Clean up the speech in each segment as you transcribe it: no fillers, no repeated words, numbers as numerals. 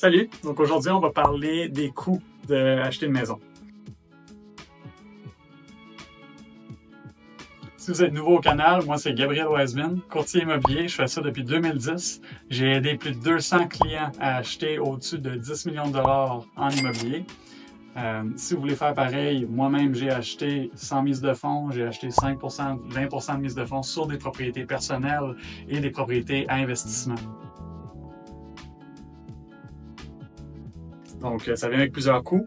Salut! Donc aujourd'hui, on va parler des coûts d'acheter une maison. Si vous êtes nouveau au canal, moi c'est Gabriel Wiseman, courtier immobilier, je fais ça depuis 2010. J'ai aidé plus de 200 clients à acheter au-dessus de 10 millions de dollars en immobilier. Si vous voulez faire pareil, moi-même j'ai acheté sans mise de fonds, j'ai acheté 5%, 20% de mise de fonds sur des propriétés personnelles et des propriétés à investissement. Donc, ça vient avec plusieurs coûts.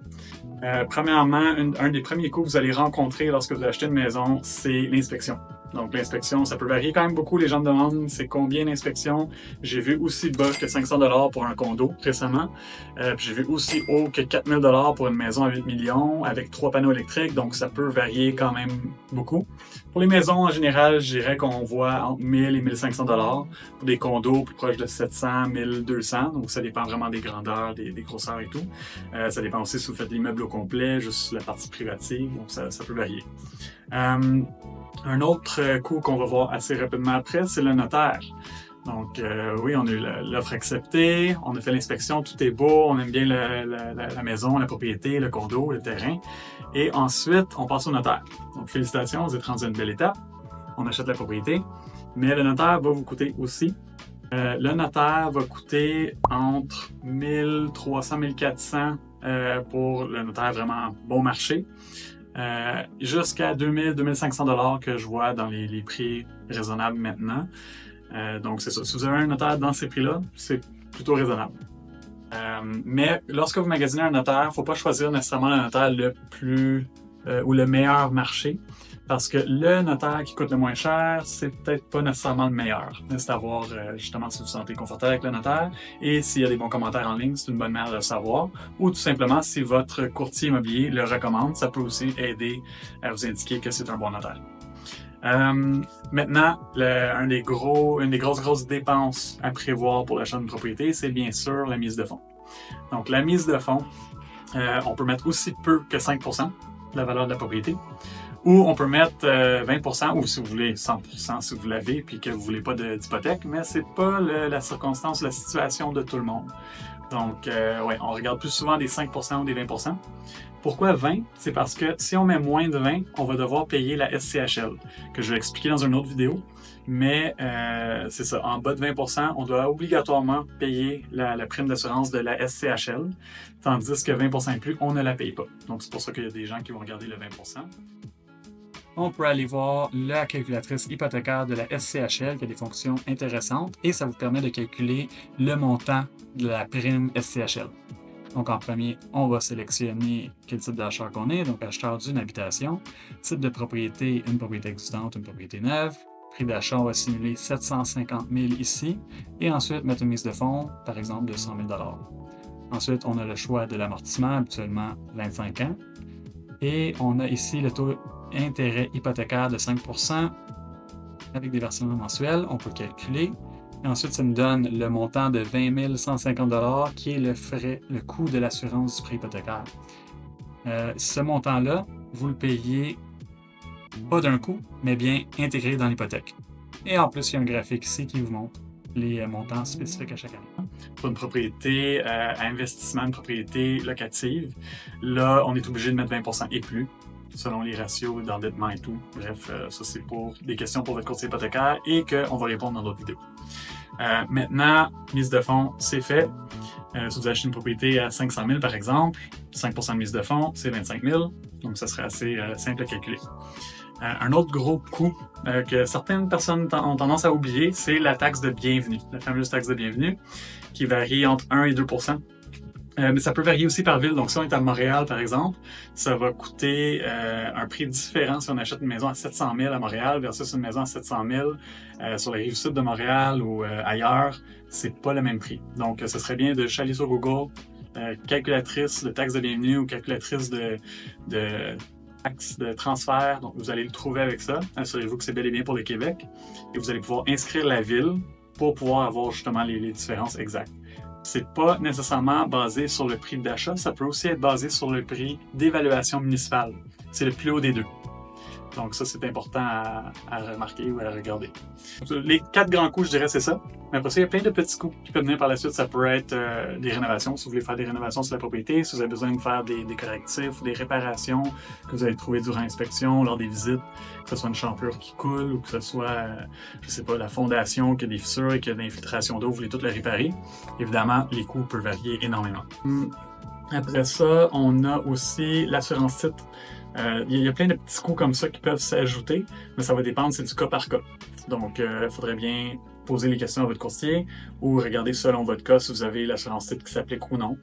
Premièrement, un des premiers coûts que vous allez rencontrer lorsque vous achetez une maison, c'est l'inspection. Donc, l'inspection, ça peut varier quand même beaucoup. Les gens me demandent c'est combien l'inspection. J'ai vu aussi bas que 500 $ pour un condo récemment. Puis j'ai vu aussi haut que 4000 $ pour une maison à 8 millions avec 3 panneaux électriques. Donc, ça peut varier quand même beaucoup. Pour les maisons, en général, je dirais qu'on voit entre 1000 et 1500 $. Pour des condos, plus proches de 700, 1200. Donc, ça dépend vraiment des grandeurs, des grosseurs et tout. Ça dépend aussi si vous faites l'immeuble au complet, juste la partie privative. Donc, ça peut varier. Un autre coût qu'on va voir assez rapidement après, c'est le notaire. Donc, oui, on a eu l'offre acceptée, on a fait l'inspection, tout est beau, on aime bien la maison, la propriété, le condo, le terrain. Et ensuite, on passe au notaire. Donc, félicitations, vous êtes rendu à une belle étape. On achète la propriété. Mais le notaire va vous coûter aussi. Le notaire va coûter entre 1300 et 1400 pour le notaire vraiment bon marché. Jusqu'à 2000, 2500 $ que je vois dans les prix raisonnables maintenant. Donc, c'est ça. Si vous avez un notaire dans ces prix-là, c'est plutôt raisonnable. Mais lorsque vous magasinez un notaire, il ne faut pas choisir nécessairement le notaire le plus ou le meilleur marché. Parce que le notaire qui coûte le moins cher, c'est peut-être pas nécessairement le meilleur. C'est à voir justement si vous vous sentez confortable avec le notaire et s'il y a des bons commentaires en ligne, c'est une bonne manière de le savoir. Ou tout simplement, si votre courtier immobilier le recommande, ça peut aussi aider à vous indiquer que c'est un bon notaire. Maintenant, une des grosses dépenses à prévoir pour l'achat d'une propriété, c'est bien sûr la mise de fonds. Donc, la mise de fonds, on peut mettre aussi peu que 5% de la valeur de la propriété. Ou on peut mettre 20%, ou si vous voulez 100% si vous l'avez, puis que vous ne voulez pas d'hypothèque, mais ce n'est pas la circonstance, la situation de tout le monde. Donc, ouais, on regarde plus souvent des 5% ou des 20%. Pourquoi 20? C'est parce que si on met moins de 20, on va devoir payer la SCHL, que je vais expliquer dans une autre vidéo. Mais c'est ça, en bas de 20%, on doit obligatoirement payer la prime d'assurance de la SCHL, tandis que 20% et plus, on ne la paye pas. Donc, c'est pour ça qu'il y a des gens qui vont regarder le 20%. On peut aller voir la calculatrice hypothécaire de la SCHL qui a des fonctions intéressantes et ça vous permet de calculer le montant de la prime SCHL. Donc en premier, on va sélectionner quel type d'achat qu'on est, donc acheteur d'une habitation, type de propriété, une propriété existante, une propriété neuve, prix d'achat, on va simuler 750 000 ici et ensuite mettre une mise de fonds, par exemple de 100 000 $. Ensuite, on a le choix de l'amortissement, habituellement 25 ans, et on a ici le taux intérêt hypothécaire de 5% avec des versements mensuels. On peut calculer. Et ensuite, ça nous donne le montant de 20 150 $ qui est le coût de l'assurance du prêt hypothécaire. Ce montant-là, vous le payez pas d'un coup, mais bien intégré dans l'hypothèque. Et en plus, il y a un graphique ici qui vous montre les montants spécifiques à chaque année. Pour une propriété à investissement, une propriété locative, là, on est obligé de mettre 20% et plus, selon les ratios d'endettement et tout. Bref, ça c'est pour des questions pour votre courtier hypothécaire et qu'on va répondre dans d'autres vidéos. Maintenant, mise de fonds, c'est fait. Si vous achetez une propriété à 500 000 par exemple, 5% de mise de fonds, c'est 25 000. Donc, ça serait assez simple à calculer. Un autre gros coût que certaines personnes ont tendance à oublier, c'est la taxe de bienvenue, la fameuse taxe de bienvenue, qui varie entre 1 et 2%. Mais ça peut varier aussi par ville. Donc, si on est à Montréal, par exemple, ça va coûter un prix différent si on achète une maison à 700 000 à Montréal versus une maison à 700 000 sur la rive sud de Montréal ou ailleurs. C'est pas le même prix. Donc, ce serait bien de aller sur Google, calculatrice de taxe de bienvenue ou calculatrice de taxe de transfert. Donc, vous allez le trouver avec ça. Assurez-vous que c'est bel et bien pour le Québec. Et vous allez pouvoir inscrire la ville pour pouvoir avoir justement les différences exactes. C'est pas nécessairement basé sur le prix d'achat, ça peut aussi être basé sur le prix d'évaluation municipale. C'est le plus haut des deux. Donc ça, c'est important à remarquer ou à regarder. Les 4 grands coûts, je dirais, c'est ça. Mais après ça, il y a plein de petits coûts qui peuvent venir par la suite. Ça peut être des rénovations, si vous voulez faire des rénovations sur la propriété, si vous avez besoin de faire des correctifs ou des réparations que vous allez trouver durant l'inspection, lors des visites, que ce soit une champlure qui coule ou que ce soit, je sais pas, la fondation qui a des fissures et qui a de l'infiltration d'eau, vous voulez tout le réparer. Évidemment, les coûts peuvent varier énormément. Après ça, on a aussi l'assurance titre. Il y a plein de petits coûts comme ça qui peuvent s'ajouter, mais ça va dépendre, c'est du cas par cas. Donc, il faudrait bien poser les questions à votre courtier ou regarder selon votre cas si vous avez l'assurance titre qui s'applique ou non.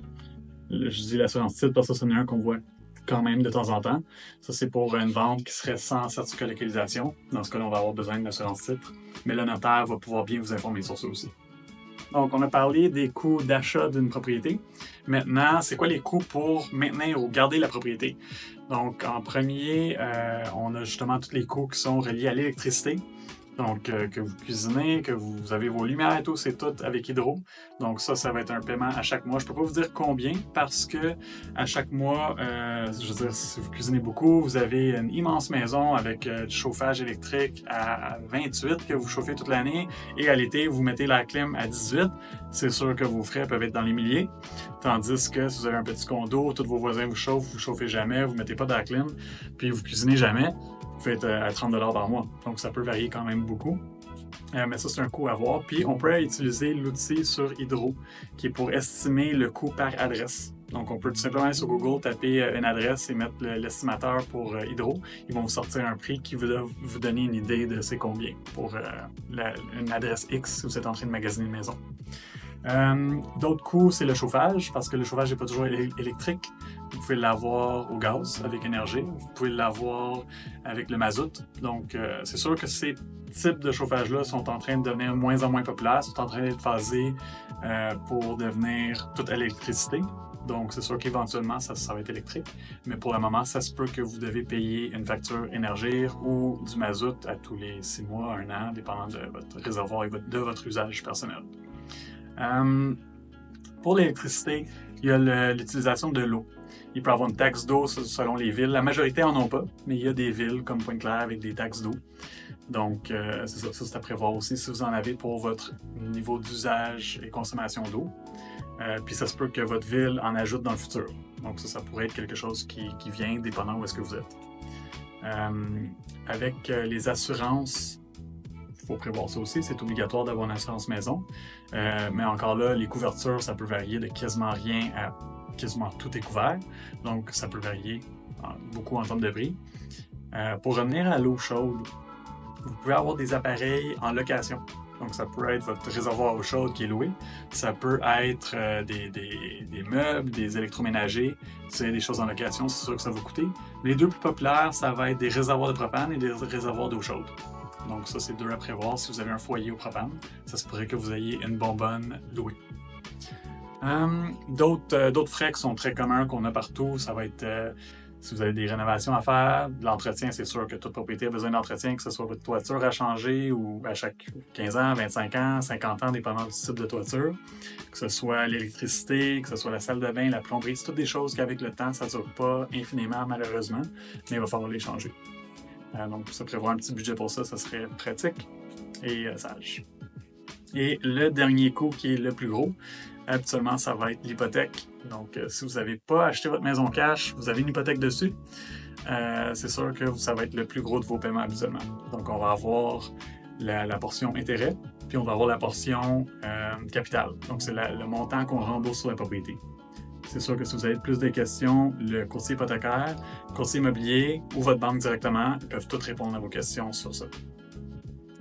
Je dis l'assurance titre parce que c'est un qu'on voit quand même de temps en temps. Ça, c'est pour une vente qui serait sans certificat de localisation. Dans ce cas-là, on va avoir besoin d'une assurance titre, mais le notaire va pouvoir bien vous informer sur ça aussi. Donc, on a parlé des coûts d'achat d'une propriété. Maintenant, c'est quoi les coûts pour maintenir ou garder la propriété? Donc, en premier, on a justement tous les coûts qui sont reliés à l'électricité. Donc, que vous cuisinez, que vous avez vos lumières et tout, c'est tout avec Hydro. Donc ça va être un paiement à chaque mois. Je peux pas vous dire combien parce que à chaque mois, je veux dire, si vous cuisinez beaucoup, vous avez une immense maison avec du chauffage électrique à 28 que vous chauffez toute l'année et à l'été, vous mettez la clim à 18. C'est sûr que vos frais peuvent être dans les milliers. Tandis que si vous avez un petit condo, tous vos voisins vous chauffent, vous chauffez jamais, vous mettez pas de la clim, puis vous cuisinez jamais, vous faites à 30 $ par mois. Donc ça peut varier quand même beaucoup. Mais ça, c'est un coût à voir. Puis on peut utiliser l'outil sur Hydro qui est pour estimer le coût par adresse. Donc on peut tout simplement aller sur Google, taper une adresse et mettre l'estimateur pour Hydro. Ils vont vous sortir un prix qui va vous donner une idée de c'est combien pour une adresse X si vous êtes en train de magasiner une maison. D'autres coûts, c'est le chauffage, parce que le chauffage n'est pas toujours électrique. Vous pouvez l'avoir au gaz avec énergie, vous pouvez l'avoir avec le mazout. Donc, c'est sûr que ces types de chauffage-là sont en train de devenir de moins en moins populaires, sont en train d'être phasés pour devenir tout à l'électricité. Donc, c'est sûr qu'éventuellement, ça va être électrique. Mais pour le moment, ça se peut que vous devez payer une facture Énergir ou du mazout à tous les 6 mois, 1 an, dépendant de votre réservoir et de votre usage personnel. Pour l'électricité, il y a l'utilisation de l'eau. Il peut y avoir une taxe d'eau selon les villes. La majorité n'en ont pas, mais il y a des villes comme Pointe-Claire avec des taxes d'eau. Donc, c'est ça, c'est à prévoir aussi si vous en avez pour votre niveau d'usage et consommation d'eau. Puis ça se peut que votre ville en ajoute dans le futur. Donc ça pourrait être quelque chose qui vient dépendant où est-ce que vous êtes. Avec les assurances, il faut prévoir ça aussi, c'est obligatoire d'avoir une assurance maison. Mais encore là, les couvertures, ça peut varier de quasiment rien à quasiment tout est couvert. Donc, ça peut varier beaucoup en termes de prix. Pour revenir à l'eau chaude, vous pouvez avoir des appareils en location. Donc, ça peut être votre réservoir à eau chaude qui est loué. Ça peut être des meubles, des électroménagers. Si vous avez des choses en location, c'est sûr que ça va coûter. Les deux plus populaires, ça va être des réservoirs de propane et des réservoirs d'eau chaude. Donc ça, c'est deux à prévoir. Si vous avez un foyer au propane, ça se pourrait que vous ayez une bonbonne louée. D'autres frais qui sont très communs qu'on a partout, ça va être si vous avez des rénovations à faire, de l'entretien, c'est sûr que toute propriété a besoin d'entretien, que ce soit votre toiture à changer ou à chaque 15 ans, 25 ans, 50 ans, dépendant du type de toiture, que ce soit l'électricité, que ce soit la salle de bain, la plomberie, c'est toutes des choses qu'avec le temps, ça ne dure pas infiniment malheureusement, mais il va falloir les changer. Donc, se prévoir un petit budget pour ça, ça serait pratique et sage. Et le dernier coût qui est le plus gros, habituellement, ça va être l'hypothèque. Donc, si vous n'avez pas acheté votre maison cash, vous avez une hypothèque dessus, c'est sûr que ça va être le plus gros de vos paiements habituellement. Donc, on va avoir la portion intérêt, puis on va avoir la portion capital. Donc, c'est le montant qu'on rembourse sur la propriété. C'est sûr que si vous avez plus de questions, le courtier hypothécaire, le courtier immobilier ou votre banque directement, ils peuvent tous répondre à vos questions sur ça.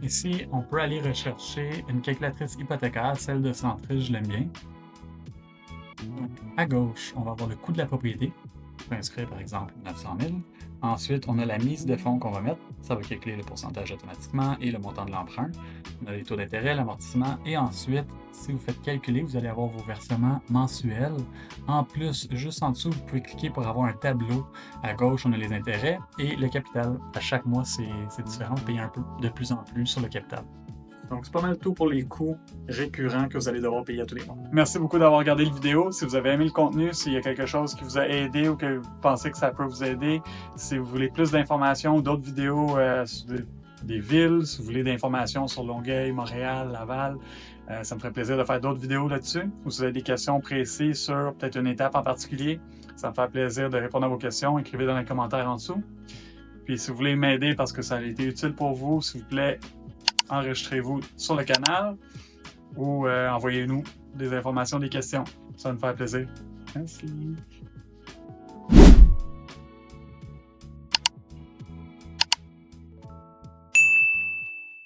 Ici, on peut aller rechercher une calculatrice hypothécaire, celle de Centris, je l'aime bien. Donc, à gauche, on va avoir le coût de la propriété. On peut inscrire par exemple 900 000. Ensuite, on a la mise de fonds qu'on va mettre. Ça va calculer le pourcentage automatiquement et le montant de l'emprunt. On a les taux d'intérêt, l'amortissement et ensuite, si vous faites calculer, vous allez avoir vos versements mensuels. En plus, juste en dessous, vous pouvez cliquer pour avoir un tableau. À gauche, on a les intérêts et le capital. À chaque mois, c'est différent. On paye un peu de plus en plus sur le capital. Donc, c'est pas mal tout pour les coûts récurrents que vous allez devoir payer à tous les mois. Merci beaucoup d'avoir regardé la vidéo. Si vous avez aimé le contenu, s'il y a quelque chose qui vous a aidé ou que vous pensez que ça peut vous aider, si vous voulez plus d'informations ou d'autres vidéos sur des villes, si vous voulez des informations sur Longueuil, Montréal, Laval, ça me ferait plaisir de faire d'autres vidéos là-dessus. Ou si vous avez des questions précises sur peut-être une étape en particulier, ça me fait plaisir de répondre à vos questions. Écrivez dans les commentaires en dessous. Puis si vous voulez m'aider parce que ça a été utile pour vous, s'il vous plaît, enregistrez-vous sur le canal ou envoyez-nous des informations, des questions. Ça va me faire plaisir. Merci.